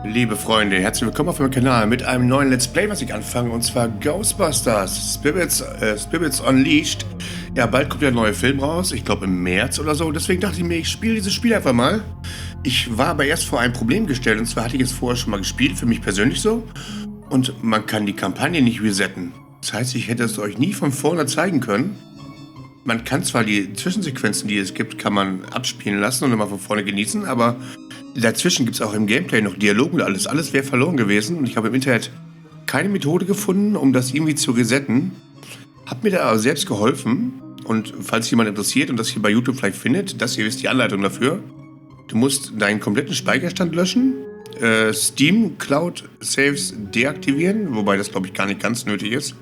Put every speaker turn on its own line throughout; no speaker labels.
Liebe Freunde, herzlich willkommen auf meinem Kanal mit einem neuen Let's Play, was ich anfange, und zwar Ghostbusters, Spirits Unleashed. Ja, bald kommt ja ein neuer Film raus, ich glaube im März oder so, deswegen dachte ich mir, ich spiele dieses Spiel einfach mal. Ich war aber erst vor ein Problem gestellt, und zwar hatte ich es vorher schon mal gespielt, für mich persönlich so, und man kann die Kampagne nicht resetten. Das heißt, ich hätte es euch nie von vorne zeigen können. Man kann zwar die Zwischensequenzen, die es gibt, kann man abspielen lassen und immer von vorne genießen, aber dazwischen gibt es auch im Gameplay noch Dialoge und alles. Alles wäre verloren gewesen und ich habe im Internet keine Methode gefunden, um das irgendwie zu resetten. Hab mir da aber selbst geholfen, und falls jemand interessiert und das hier bei YouTube vielleicht findet, das hier ist die Anleitung dafür. Du musst deinen kompletten Speicherstand löschen, Steam Cloud Saves deaktivieren, wobei das glaube ich gar nicht ganz nötig ist.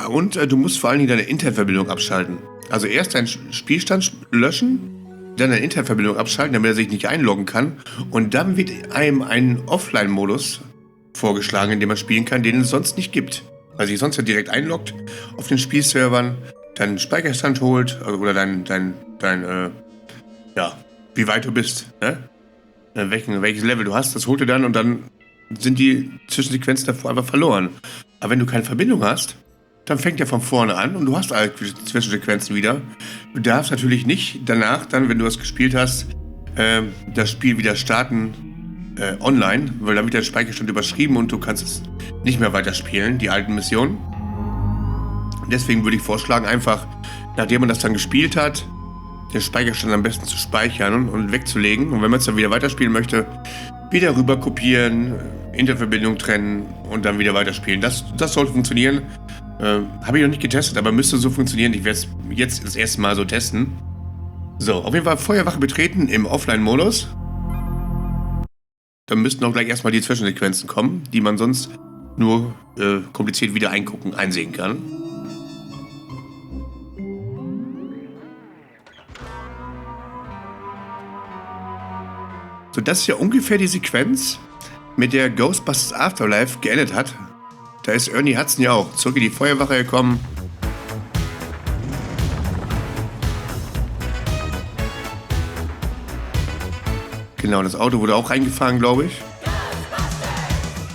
Und du musst vor allen Dingen deine Internetverbindung abschalten. Also erst deinen Spielstand löschen, dann deine Internetverbindung abschalten, damit er sich nicht einloggen kann. Und dann wird einem ein Offline-Modus vorgeschlagen, in dem man spielen kann, den es sonst nicht gibt. Weil sich sonst ja direkt einloggt auf den Spielservern, deinen Speicherstand holt, oder ja, wie weit du bist, ne? Welches Level du hast, das holt er dann, und dann sind die Zwischensequenzen davor einfach verloren. Aber wenn du keine Verbindung hast, dann fängt er von vorne an und du hast alle Zwischensequenzen wieder. Du darfst natürlich nicht danach, dann, wenn du es gespielt hast, das Spiel wieder starten online, weil dann wird der Speicherstand überschrieben und du kannst es nicht mehr weiterspielen, die alten Missionen. Deswegen würde ich vorschlagen, einfach, nachdem man das dann gespielt hat, den Speicherstand am besten zu speichern und wegzulegen. Und wenn man es dann wieder weiterspielen möchte, wieder rüber kopieren, Internetverbindung trennen und dann wieder weiterspielen. Das sollte funktionieren. Habe ich noch nicht getestet, aber müsste so funktionieren. Ich werde es jetzt das erste Mal so testen. So, auf jeden Fall Feuerwache betreten im Offline-Modus. Dann müssten auch gleich erstmal die Zwischensequenzen kommen, die man sonst nur kompliziert wieder einsehen kann. So, das ist ja ungefähr die Sequenz, mit der Ghostbusters Afterlife geendet hat. Da ist Ernie Hudson ja auch zurück in die Feuerwache gekommen. Genau, das Auto wurde auch reingefahren, glaube ich.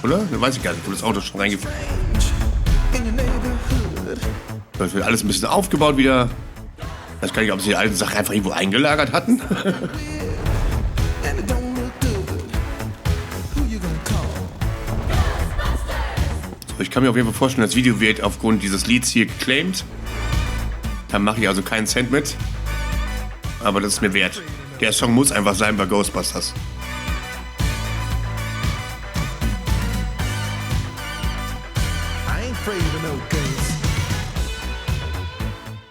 Oder? Da weiß ich gar nicht, wo das Auto schon reingefahren ist. Das wird alles ein bisschen aufgebaut wieder. Ich weiß gar nicht, ob sie die alten Sachen einfach irgendwo eingelagert hatten. Ich kann mir auf jeden Fall vorstellen, das Video wird aufgrund dieses Lieds hier geclaimed. Da mache ich also keinen Cent mit. Aber das ist mir wert. Der Song muss einfach sein bei Ghostbusters.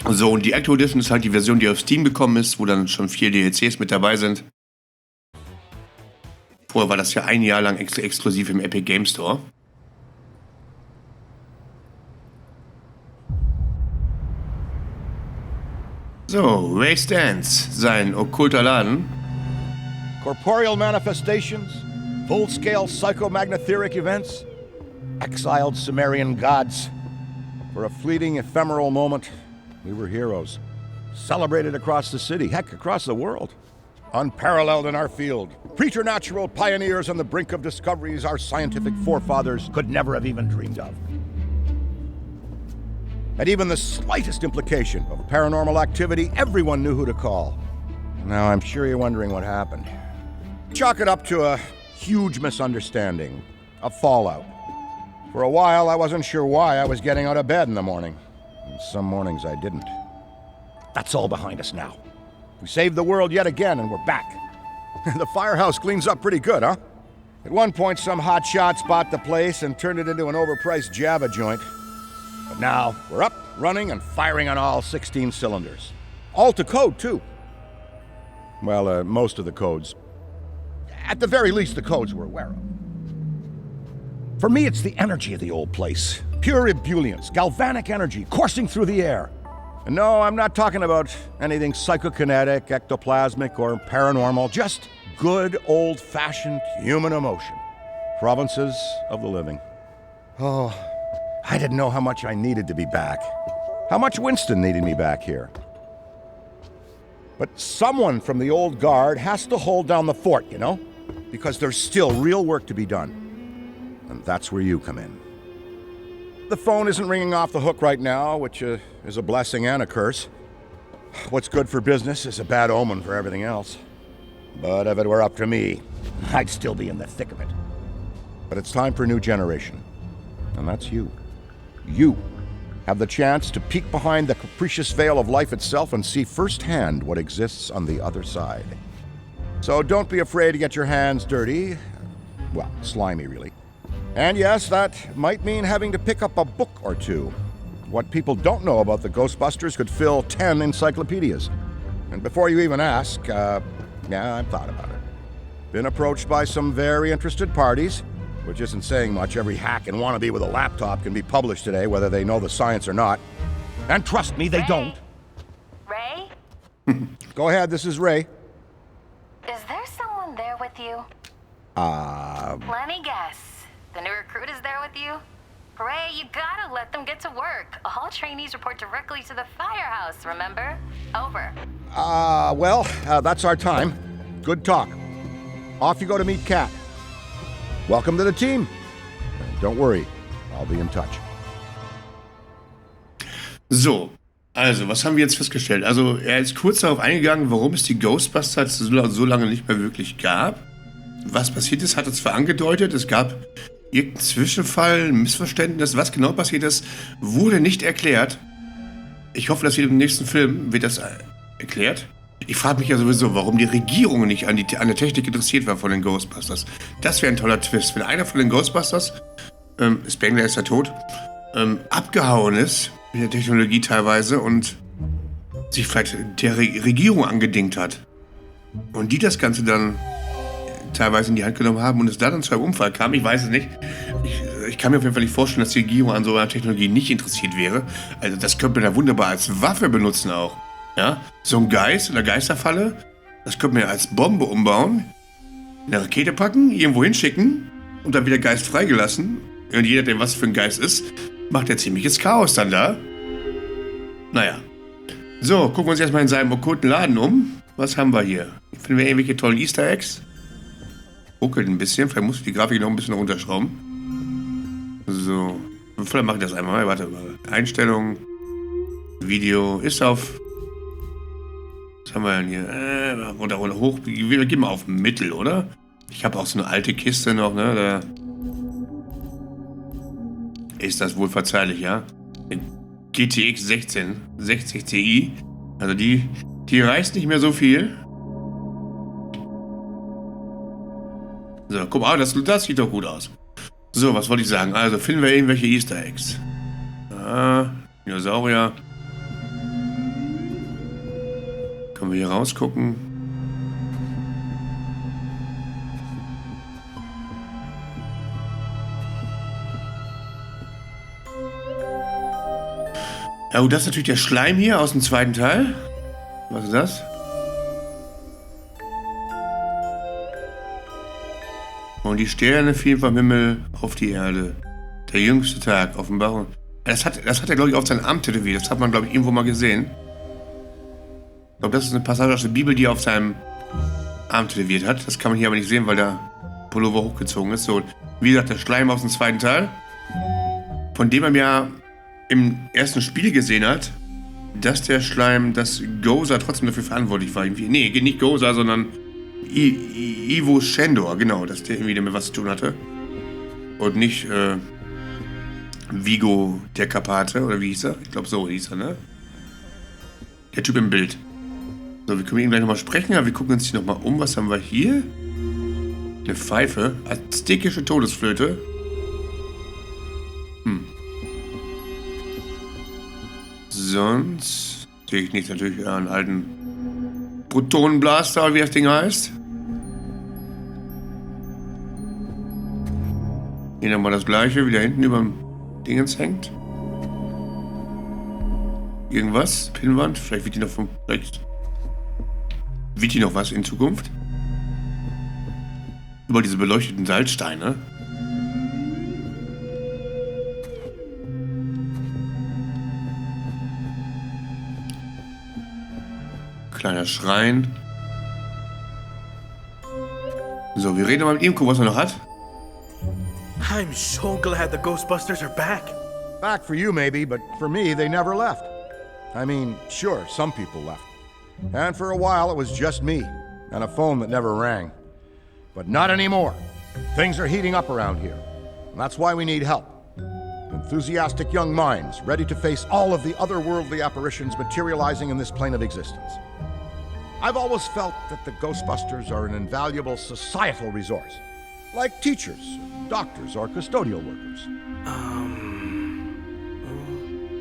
So, und die Active Edition ist halt die Version, die auf Steam gekommen ist, wo dann schon 4 DLCs mit dabei sind. Vorher war das ja ein Jahr lang exklusiv im Epic Game Store. So, Ray Stantz, sein okkulter Laden.
Corporeal manifestations, full-scale psychomagnetheric events, exiled Sumerian gods. For a fleeting, ephemeral moment, we were heroes. Celebrated across the city, heck, across the world. Unparalleled in our field. Preternatural pioneers on the brink of discoveries our scientific forefathers could never have even dreamed of. At even the slightest implication of paranormal activity, everyone knew who to call. Now, I'm sure you're wondering what happened. Chalk it up to a huge misunderstanding, a fallout. For a while, I wasn't sure why I was getting out of bed in the morning. And some mornings I didn't. That's all behind us now. We saved the world yet again, and we're back. The firehouse cleans up pretty good, huh? At one point, some hotshot bought the place and turned it into an overpriced Java joint. But now, we're up, running, and firing on all 16 cylinders. All to code, too. Well, most of the codes. At the very least, the codes we're aware of. For me, it's the energy of the old place. Pure ebullience, galvanic energy coursing through the air. And no, I'm not talking about anything psychokinetic, ectoplasmic, or paranormal. Just good, old-fashioned human emotion. Provinces of the living. Oh, I didn't know how much I needed to be back. How much Winston needed me back here. But someone from the old guard has to hold down the fort, you know? because there's still real work to be done. And that's where you come in. The phone isn't ringing off the hook right now, which is a blessing and a curse. What's good for business is a bad omen for everything else. But if it were up to me, I'd still be in the thick of it. But it's time for a new generation. And that's you. You have the chance to peek behind the capricious veil of life itself and see firsthand what exists on the other side. So don't be afraid to get your hands dirty. Well, slimy, really. And yes, that might mean having to pick up a book or two. What people don't know about the Ghostbusters could fill 10 encyclopedias. And before you even ask, yeah, I've thought about it. Been approached by some very interested parties, which isn't saying much. Every hack and wannabe with a laptop can be published today, whether they know the science or not. And trust me, they don't.
Ray?
Go ahead, this is Ray.
Is there someone there with you? Let me guess. The new recruit is there with you? Ray, you gotta let them get to work. All trainees report directly to the firehouse, remember? Over.
That's our time. Good talk. Off you go to meet Kat. Welcome to the team. Don't worry, I'll be in touch.
So, also, was haben wir jetzt festgestellt? Also, er ist kurz darauf eingegangen, warum es die Ghostbusters so lange nicht mehr wirklich gab. Was passiert ist, hat er zwar angedeutet, es gab irgendeinen Zwischenfall, ein Missverständnis. Was genau passiert ist, wurde nicht erklärt. Ich hoffe, dass hier im nächsten Film wird das erklärt. Ich frage mich ja sowieso, warum die Regierung nicht an der Technik interessiert war von den Ghostbusters. Das wäre ein toller Twist, wenn einer von den Ghostbusters, Spengler ist ja tot, abgehauen ist mit der Technologie teilweise und sich vielleicht der Regierung angedingt hat. Und die das Ganze dann teilweise in die Hand genommen haben und es dann zu einem Unfall kam. Ich weiß es nicht. Ich kann mir auf jeden Fall nicht vorstellen, dass die Regierung an so einer Technologie nicht interessiert wäre. Also das könnte man da wunderbar als Waffe benutzen auch. Ja, so ein Geist oder Geisterfalle, das könnte man ja als Bombe umbauen, in eine Rakete packen, irgendwo hinschicken und dann wieder Geist freigelassen. Und jeder, der was für ein Geist ist, macht ja ziemliches Chaos dann da. Naja. So, gucken wir uns erstmal in seinem okkulten Laden um. Was haben wir hier? Finden wir irgendwelche tollen Easter Eggs? Ruckelt ein bisschen, vielleicht muss ich die Grafik noch ein bisschen runterschrauben. So, vielleicht mache ich das einmal. Warte mal. Einstellungen, Video ist auf. Was haben wir denn hier? Runter, hoch. Wir gehen mal auf Mittel, oder? Ich habe auch so eine alte Kiste noch, ne? Da ist das wohl verzeihlich, ja? GTX 1660 Ti. Also die reißt nicht mehr so viel. So, guck mal, das sieht doch gut aus. So, was wollte ich sagen? Also, finden wir irgendwelche Easter Eggs. Dinosaurier. Können wir hier rausgucken? Ja, und das ist natürlich der Schleim hier aus dem zweiten Teil. Was ist das? Und die Sterne fielen vom Himmel auf die Erde. Der jüngste Tag, Offenbarung. Das hat er, glaube ich, auf seinen Arm tätowiert. Das hat man, glaube ich, irgendwo mal gesehen. Ich glaube, das ist eine Passage aus der Bibel, die er auf seinem Arm tätowiert hat. Das kann man hier aber nicht sehen, weil der Pullover hochgezogen ist. So, wie gesagt, der Schleim aus dem zweiten Teil. Von dem man ja im ersten Spiel gesehen hat, dass der Schleim, dass Gozer trotzdem dafür verantwortlich war. Nee, nicht Gozer, sondern Ivo Shendor, genau, dass der irgendwie damit was zu tun hatte. Und nicht Vigo der Karpate, oder wie hieß er? Ich glaube, so hieß er, ne? Der Typ im Bild. So, wir können ihn gleich nochmal sprechen, aber wir gucken uns hier nochmal um. Was haben wir hier? Eine Pfeife. Aztekische Todesflöte. Sonst sehe ich nicht natürlich einen alten Protonenblaster, wie das Ding heißt. Hier nochmal das gleiche, wie da hinten über dem Dingens hängt. Irgendwas? Pinnwand? Vielleicht wird die noch was in Zukunft? Über diese beleuchteten Salzsteine. Kleiner Schrein. So, wir reden mal mit ihm, gucken, was er noch hat.
I'm so glad the Ghostbusters are back.
Back for you, maybe, but for me, they never left. I mean, sure, some people left. And for a while, it was just me, and a phone that never rang. But not anymore. Things are heating up around here. And that's why we need help. Enthusiastic young minds, ready to face all of the otherworldly apparitions materializing in this plane of existence. I've always felt that the Ghostbusters are an invaluable societal resource, like teachers, doctors, or custodial workers.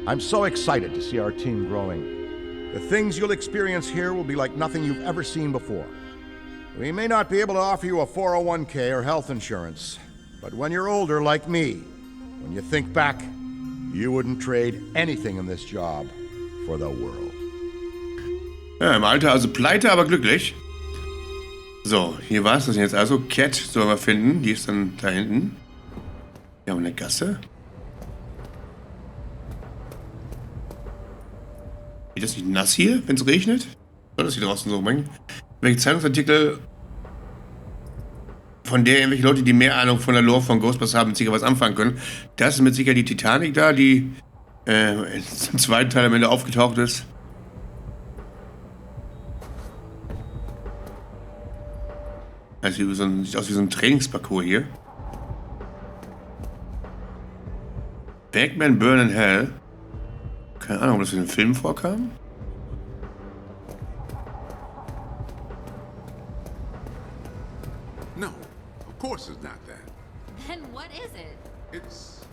I'm so excited to see our team growing. The things you'll experience here will be like nothing you've ever seen before. We may not be able to offer you a 401k or health insurance, but when you're older like me, when you think back, you wouldn't trade anything in this job for the world.
Ja, im Alter also pleite, aber glücklich. So, hier war es das jetzt also. Cat sollen wir finden. Die ist dann da hinten. Wir haben eine Gasse. Ist das nicht nass hier, wenn es regnet? Soll das hier draußen so bringen? Welche Zeitungsartikel, von der irgendwelche Leute, die mehr Ahnung von der Lore von Ghostbusters haben, mit sicher was anfangen können. Das ist mit Sicherheit die Titanic da, die zum zweiten Teil am Ende aufgetaucht ist. Also sieht aus wie so ein Trainingsparcours hier. Bagman Burn in Hell. Keine Ahnung, ob das in den Filmen vorkam.
No, of course it's not that.
Then what is it?
It's...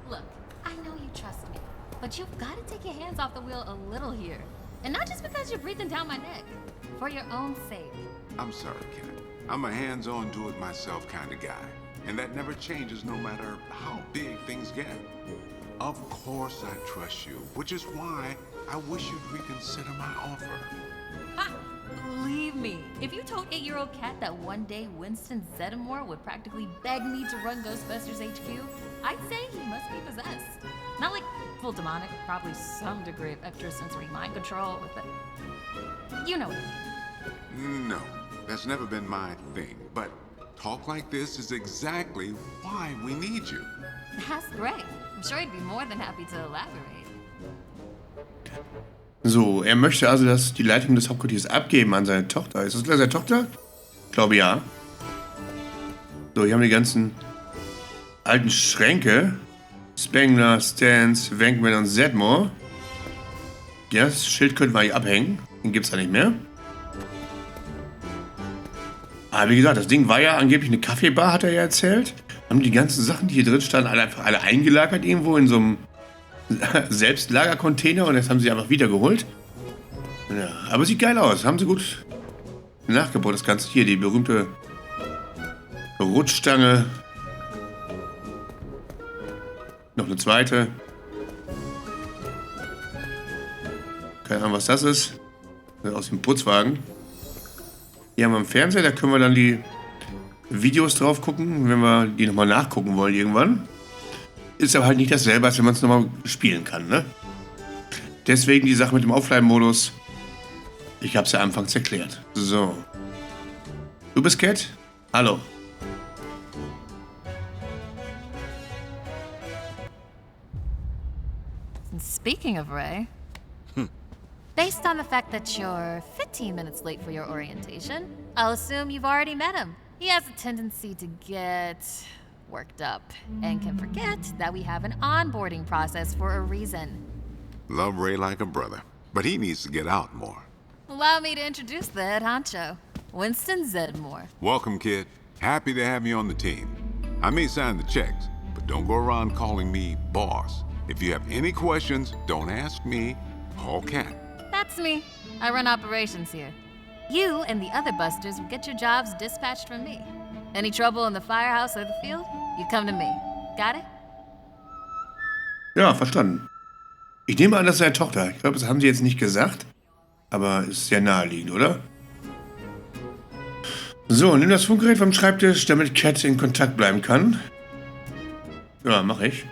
Look, I know you trust me, but you've got to take your hands off the wheel a little here. And not just because you're breathing down my neck. For your own sake.
I'm sorry, Kat. I'm a hands-on, do-it-myself kind of guy. And that never changes no matter how big things get. Of course I trust you, which is why I wish you'd reconsider my offer.
Ha! Believe me, if you told 8-year-old Kat that one day Winston Zeddemore would practically beg me to run Ghostbusters HQ, I'd say he must be possessed. Not like full demonic, probably some degree of extrasensory mind control with the... You know what I mean.
No, that's never been my thing, but talk like this is exactly why we need you.
That's great. I'm sure he'd be more than happy to elaborate.
So, er möchte also die Leitung des Hauptquartiers abgeben an seine Tochter. Ist das gleich seine Tochter? Ich glaube ja. So, hier haben wir die ganzen alten Schränke. Spengler, Stans, Venkman und Zedmore. Ja, das Schild könnten wir hier abhängen. Den gibt es da nicht mehr. Aber wie gesagt, das Ding war ja angeblich eine Kaffeebar, hat er ja erzählt. Haben die ganzen Sachen, die hier drin standen, einfach alle eingelagert irgendwo in so einem Selbstlagercontainer und jetzt haben sie einfach wiedergeholt. Ja, aber sieht geil aus. Haben sie gut nachgebaut, das Ganze hier. Die berühmte Rutschstange. Noch eine zweite. Keine Ahnung, was das ist. Aus dem Putzwagen. Hier haben wir einen Fernseher, da können wir dann die Videos drauf gucken, wenn wir die nochmal nachgucken wollen irgendwann. Ist aber halt nicht dasselbe, als wenn man es nochmal spielen kann, ne? Deswegen die Sache mit dem Offline-Modus. Ich habe es ja anfangs erklärt. So. Du bist Cat? Hallo.
Speaking of Ray, based on the fact that you're 15 minutes late for your orientation, I'll assume you've already met him. He has a tendency to get worked up and can forget that we have an onboarding process for a reason.
Love Ray like a brother, but he needs to get out more.
Allow me to introduce the head honcho, Winston Zeddemore.
Welcome, kid. Happy to have you on the team. I may sign the checks, but don't go around calling me boss. If you have any questions, don't ask me, call Kat.
That's me. I run operations here. You and the other busters will get your jobs dispatched from me. Any trouble in the firehouse or the field, you come to me. Got it?
Ja, verstanden. Ich nehme an, das ist seine Tochter. Ich glaube, das haben sie jetzt nicht gesagt. Aber ist sehr naheliegend, oder? So, nimm das Funkgerät vom Schreibtisch, damit Cat in Kontakt bleiben kann. Ja, mach ich.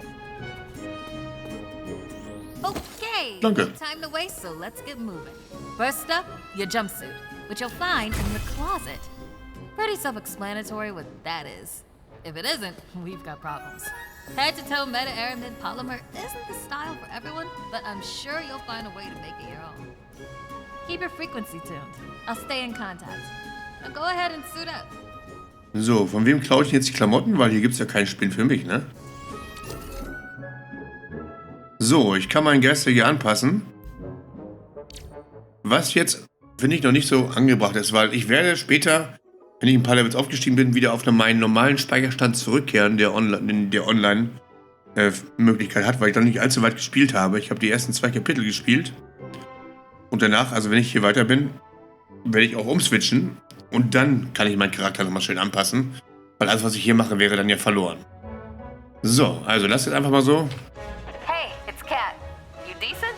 Okay.
Danke.
No time to waste, so let's get moving. First up, your jumpsuit, which you'll find in the closet. Pretty self-explanatory what that is. If it isn't, we've got problems. Head-to-toe meta-aramid polymer isn't the style for everyone, but I'm sure you'll find a way to make it your own. Keep your frequency tuned. I'll stay in contact. Now go ahead and suit up.
So, von wem klaue ich jetzt die Klamotten? Weil hier gibt es ja keinen Spin für mich, ne? So, ich kann meinen Geister hier anpassen. Was jetzt, finde ich, noch nicht so angebracht ist, weil ich werde später, wenn ich ein paar Levels aufgestiegen bin, wieder auf meinen normalen Speicherstand zurückkehren, der Online-Möglichkeit hat, weil ich dann nicht allzu weit gespielt habe. Ich habe die ersten 2 Kapitel gespielt. Und danach, also wenn ich hier weiter bin, werde ich auch umswitchen. Und dann kann ich meinen Charakter nochmal schön anpassen. Weil alles, was ich hier mache, wäre dann ja verloren. So, also lasst es einfach mal so.
Hey, it's Kat. You decent?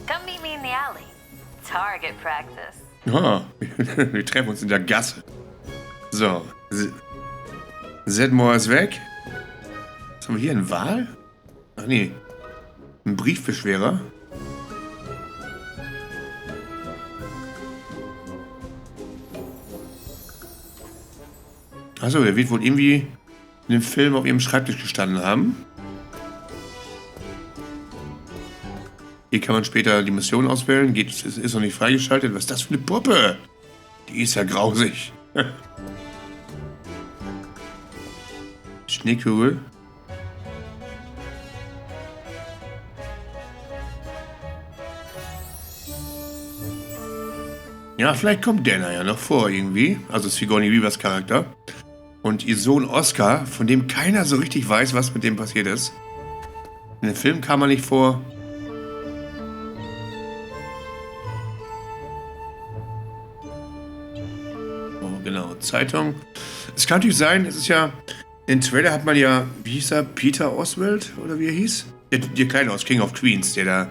Come meet me in the alley. Target practice.
Oh, wir treffen uns in der Gasse. So. Zedmore ist weg. Was haben wir hier? Ein Wal? Ach nee. Ein Briefbeschwerer. Achso, der wird wohl irgendwie in dem Film auf ihrem Schreibtisch gestanden haben. Hier kann man später die Mission auswählen. Ist noch nicht freigeschaltet. Was ist das für eine Puppe? Die ist ja grausig. Schneekugel. Ja, vielleicht kommt Dana ja noch vor irgendwie. Also Sigourney Weavers Charakter. Und ihr Sohn Oscar, von dem keiner so richtig weiß, was mit dem passiert ist. In dem Film kam er nicht vor. Oh, genau, Zeitung. Es kann natürlich sein, es ist ja, im Trailer hat man ja, wie hieß er, Peter Oswald, oder wie er hieß? Der Kleine aus King of Queens, der da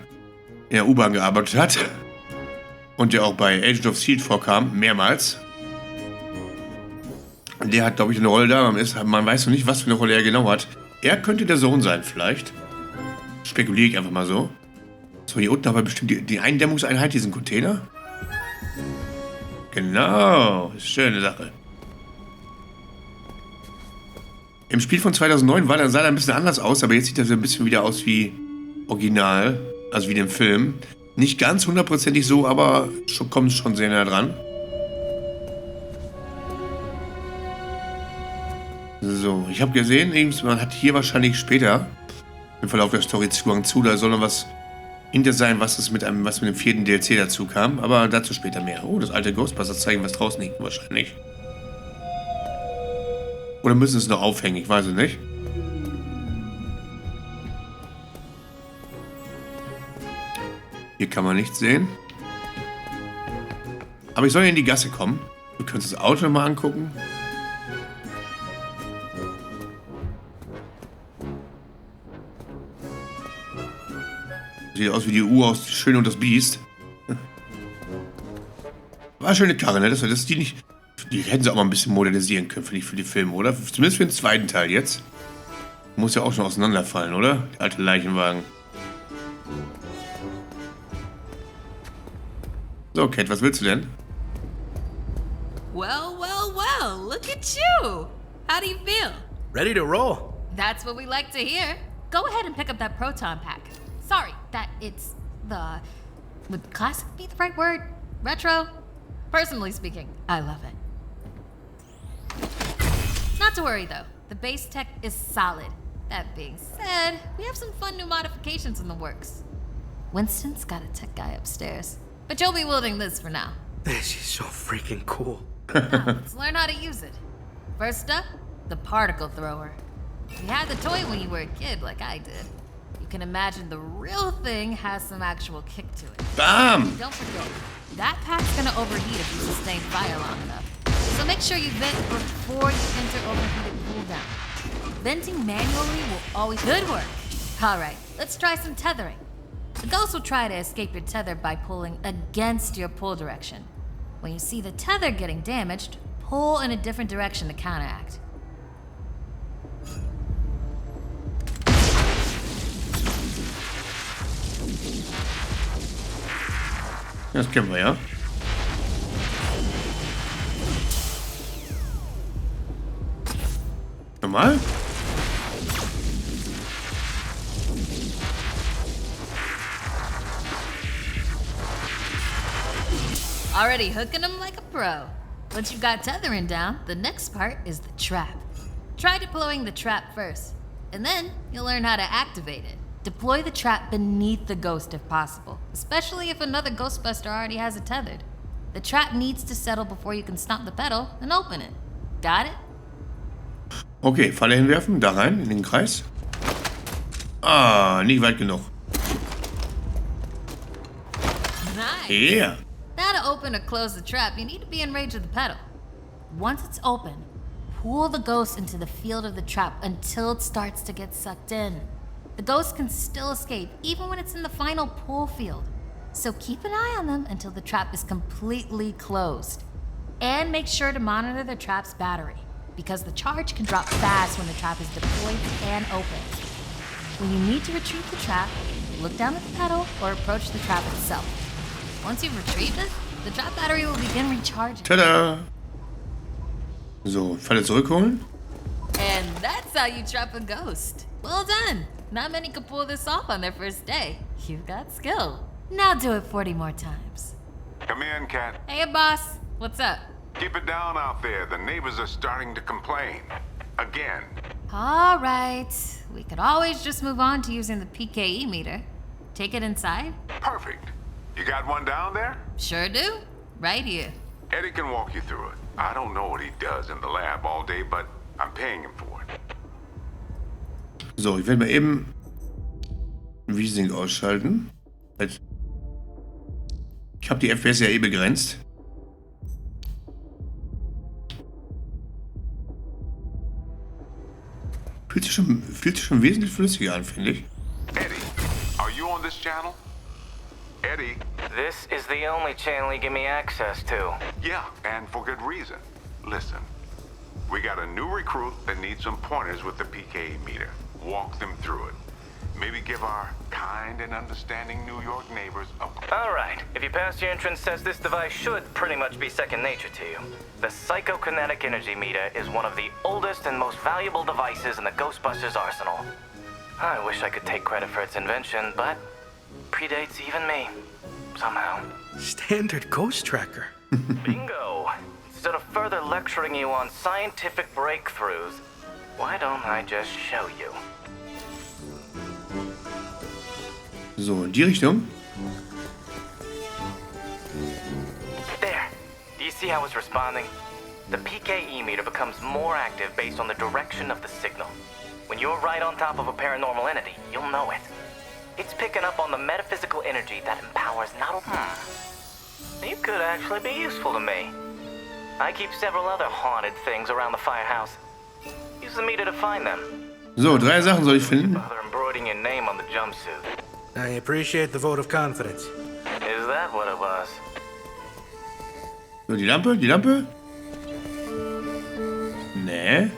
in der U-Bahn gearbeitet hat. Und der auch bei Agent of S.H.I.E.L.D. vorkam, mehrmals. Der hat, glaube ich, eine Rolle da. Man weiß noch nicht, was für eine Rolle er genau hat. Er könnte der Sohn sein, vielleicht. Spekuliere ich einfach mal so. So, hier unten haben wir bestimmt die Eindämmungseinheit, diesen Container. Genau, schöne Sache. Im Spiel von 2009 sah er ein bisschen anders aus, aber jetzt sieht er so ein bisschen wieder aus wie Original, also wie dem Film. Nicht ganz hundertprozentig so, aber kommt schon sehr nah dran. So, ich habe gesehen, man hat hier wahrscheinlich später im Verlauf der Story Zugang zu, da soll noch was hinter sein, was mit dem 4. DLC dazu kam, aber dazu später mehr. Oh, das alte Ghostbusters zeigen, was draußen liegt, wahrscheinlich. Oder müssen es noch aufhängen, ich weiß es nicht. Hier kann man nichts sehen. Aber ich soll ja in die Gasse kommen. Du kannst das Auto mal angucken. Sieht aus wie die Uhr aus Schön und das Biest. War eine schöne Karre, ne? Das ist die nicht. Die hätten sie auch mal ein bisschen modernisieren können, finde ich, für die Filme, oder? Zumindest für den zweiten Teil jetzt. Muss ja auch schon auseinanderfallen, oder? Der alte Leichenwagen. So, Kat, was willst du denn?
Well, well, well, look at you. How do you feel?
Ready to roll.
That's what we like to hear. Go ahead and pick up that Proton pack. Sorry, that it's the... Would classic be the right word? Retro? Personally speaking, I love it. Not to worry though, the base tech is solid. That being said, we have some fun new modifications in the works. Winston's got a tech guy upstairs, but you'll be wielding this for now.
She's so freaking cool.
Now, let's learn how to use it. First up, the particle thrower. If you had the toy when you were a kid like I did, you can imagine the real thing has some actual kick to it.
Bam!
Don't forget, that pack's gonna overheat if you sustain fire long enough. So make sure you vent before you enter overheated cooldown. Venting manually will always... Good work! Alright, let's try some tethering. The ghost will try to escape your tether by pulling against your pull direction. When you see the tether getting damaged, pull in a different direction to counteract.
Das kennen wir ja. Normal?
Already hooking them like a pro. Once you've got tethering down, the next part is the trap. Try deploying the trap first, and then you'll learn how to activate it. Deploy the trap beneath the ghost if possible, especially if another Ghostbuster already has it tethered. The trap needs to settle before you can stomp the pedal and open it. Got it?
Okay, Falle hinwerfen, da rein, in den Kreis. Ah, nicht weit genug.
Nice.
Yeah.
Now to open or close the trap, you need to be in range of the pedal. Once it's open, pull the ghost into the field of the trap until it starts to get sucked in. The ghost can still escape, even when it's in the final pull field. So keep an eye on them until the trap is completely closed. And make sure to monitor the trap's battery, because the charge can drop fast when the trap is deployed and open. When you need to retrieve the trap, look down at the pedal or approach the trap itself. Once you've retrieved it, the trap battery will begin recharging.
Tada! So, Falle zurückholen.
And that's how you trap a ghost. Well done. Not many can pull this off on their first day. You've got skill. Now do it 40 more times.
Come in, Cat.
Hey, boss. What's up?
Keep it down out there. The neighbors are starting to complain. Again.
All right. We could always just move on to using the PKE meter. Take it inside?
Perfect. You got one down there?
Sure do. Right here.
Eddie can walk you through it. I don't know what he does in the lab all day, but I'm paying him for it.
So, ich werde mal eben Wiesing ausschalten. Ich habe die FPS ja eh begrenzt. Fühlt sich schon wesentlich flüssiger an, finde ich.
Eddie, are you on this channel? Eddie?
This is the only channel you give me access to.
Yeah, and for good reason. Listen, we got a new recruit that needs some pointers with the PKE meter. Walk them through it. Maybe give our kind and understanding New York neighbors a...
All right. If you pass your entrance test, this device should pretty much be second nature to you. The psychokinetic energy meter is one of the oldest and most valuable devices in the Ghostbusters arsenal. I wish I could take credit for its invention, but predates even me. Somehow.
Standard ghost tracker.
Bingo! Instead of further lecturing you on scientific breakthroughs, why don't I just show you?
So, in die Richtung.
There. Do you see how it's responding? The PKE meter becomes more active based on the direction of the signal. When you're right on top of a paranormal entity, you'll know it. It's picking up on the metaphysical energy that empowers not only... You could actually be useful to me. I keep several other haunted things around the firehouse. Use the meter to find them.
So, 3 Sachen soll ich finden.
Bother embroidering your name on the jumpsuit.
I appreciate the vote of confidence.
Is that what it was?
So, die Lampe, die Lampe. Nee.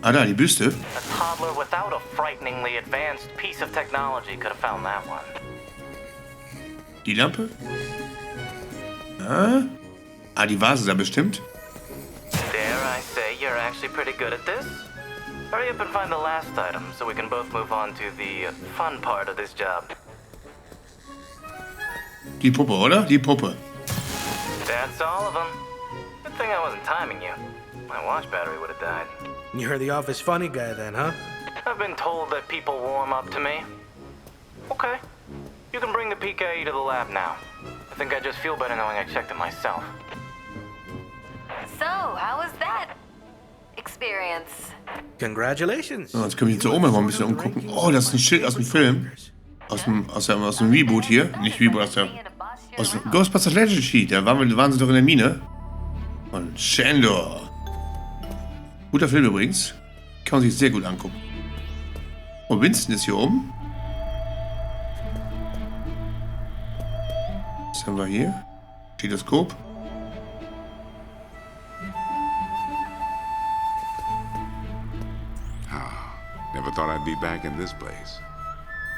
Ah, da, die Büste.
A toddler without a frighteningly advanced piece of technology could have found that one.
Die Lampe. Ah. Ah, die Vase da bestimmt.
Dare I say you're actually pretty good at this? Hurry up and find the last item so we can both move on to the fun part of this job.
Die Puppe, oder? Die Puppe.
That's all of them. Good thing I wasn't timing you. My watch battery would have died.
You're the office funny guy then, huh?
I've been told that people warm up to me. Okay. You can bring the PKE to the lab now. I think I just feel better knowing I checked it myself.
So, how was that experience?
Congratulations.
So, jetzt können wir uns da oben mal ein bisschen umgucken. Oh, das ist ein Schild aus dem Film. Aus dem Reboot hier. Nicht Reboot, aus dem Ghostbusters Legend Sheet. Da waren sie doch in der Mine. Und Shandor. Guter Film übrigens. Kann man sich sehr gut angucken. Und Winston ist hier oben. Was haben wir hier? Stethoskop.
Never thought I'd be back in this place.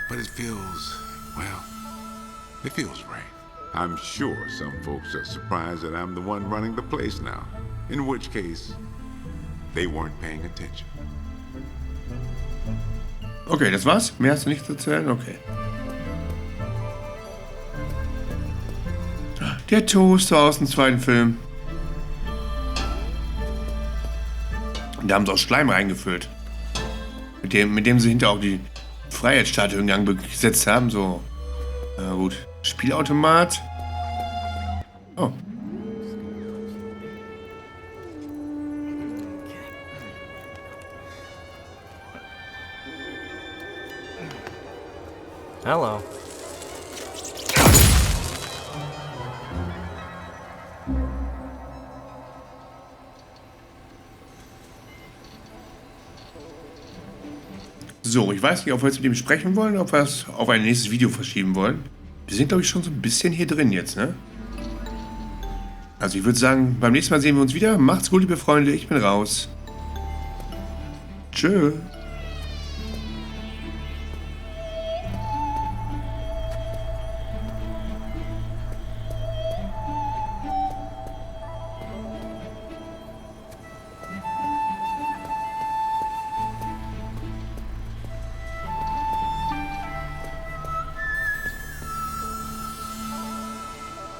But it feels, well, it feels right. I'm sure some folks are surprised that I'm the one running the place now. In which case, they weren't paying attention.
Okay, das war's? Mehr hast du nicht zu erzählen? Okay. Der Toaster aus dem zweiten Film. Da haben sie auch Schleim reingefüllt. Mit dem sie hinter auch die Freiheitsstatue in Gang gesetzt haben. So. Na gut. Spielautomat. Oh.
Hello.
So, ich weiß nicht, ob wir jetzt mit ihm sprechen wollen oder ob wir es auf ein nächstes Video verschieben wollen. Wir sind, glaube ich, schon so ein bisschen hier drin jetzt, ne? Also ich würde sagen, beim nächsten Mal sehen wir uns wieder. Macht's gut, liebe Freunde. Ich bin raus. Tschö.